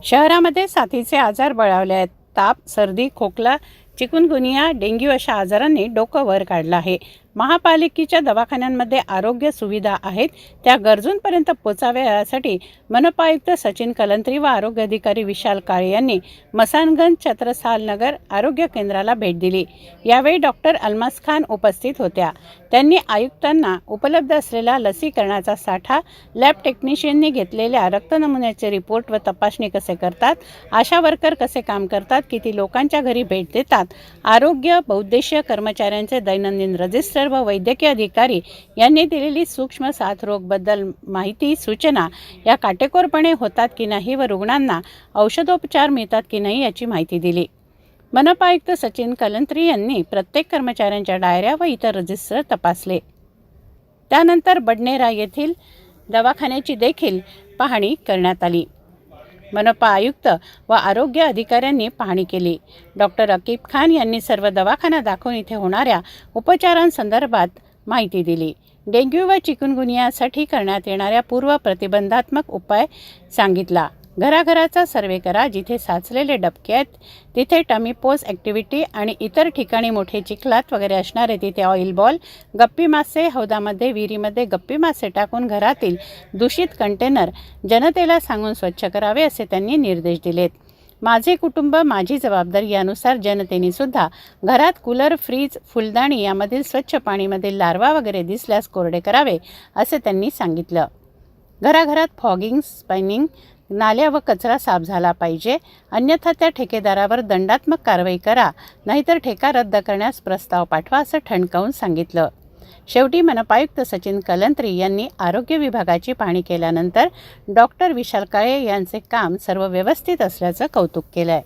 शहरामध्ये साथीचे आजार बळावले आहेत. ताप, सर्दी, खोकला, चिकुनगुनिया, डेंग्यू अशा आजारांनी डोकं वर काढलं आहे. महापालिकेच्या दवाखान्यांमध्ये आरोग्य सुविधा आहेत त्या गरजूंपर्यंत पोचाव्या यासाठी मनपा आयुक्त सचिन कलंत्री व आरोग्य अधिकारी विशाल काळे यांनी मसानगंज छत्रसाल नगर आरोग्य केंद्राला भेट दिली. यावेळी डॉक्टर अल्मास खान उपस्थित होत्या. त्यांनी आयुक्तांना उपलब्ध असलेला लसीकरणाचा साठा, लॅब टेक्निशियननी घेतलेल्या रक्त नमुन्याचे रिपोर्ट व तपासणी कसे करतात, आशा वर्कर कसे काम करतात, किती लोकांच्या घरी भेट देतात, आरोग्य बहुउद्देशीय कर्मचाऱ्यांचे दैनंदिन रजिस्टर व वैद्यकीय अधिकारी यांनी दिलेली सूक्ष्म साथरोगाबद्दल माहिती, सूचना या काटेकोरपणे होतात की नाही व रुग्णांना औषधोपचार मिळतात की नाही याची माहिती दिली. मनपा आयुक्त सचिन कलंत्री यांनी प्रत्येक कर्मचाऱ्यांच्या डायऱ्या व इतर रजिस्टर तपासले. त्यानंतर बडनेरा येथील दवाखान्याची देखील पाहणी करण्यात आली. मनपा आयुक्त व आरोग्य अधिकाऱ्यांनी पाहणी केली. डॉक्टर अकीब खान यांनी सर्व दवाखाना दाखवून इथे होणाऱ्या उपचारांसंदर्भात माहिती दिली. डेंग्यू व चिकुनगुनियासाठी करण्यात येणाऱ्या पूर्व प्रतिबंधात्मक उपाय सांगितला. घराघराचा सर्वे करा, जिथे साचलेले डबके आहेत तिथे टमी पोस्ट ॲक्टिव्हिटी आणि इतर ठिकाणी मोठे चिखलात वगैरे असणारे तिथे ऑइल बॉल, गप्पी मासे, हौदामध्ये विहिरीमध्ये गप्पी मासे टाकून घरातील दूषित कंटेनर जनतेला सांगून स्वच्छ करावे असे त्यांनी निर्देश दिलेत. माझे कुटुंब माझी जबाबदारी यानुसार जनतेने सुद्धा घरात कूलर, फ्रीज, फुलदाणी यामधील स्वच्छ पाणीमधील लार्वा वगैरे दिसल्यास कोरडे करावे असे त्यांनी सांगितलं. घराघरात फॉगिंग, स्पायनिंग, नाल्या व कचरा साफ झाला पाहिजे, अन्यथा त्या ठेकेदारावर दंडात्मक कारवाई करा, नाहीतर ठेका रद्द करण्यास प्रस्ताव पाठवा असं ठणकावून सांगितलं. शेवटी मनपा आयुक्त सचिन कलंत्री यांनी आरोग्य विभागाची पाहणी केल्यानंतर डॉक्टर विशाल काळे यांचे काम सर्व व्यवस्थित असल्याचं कौतुक केलंय.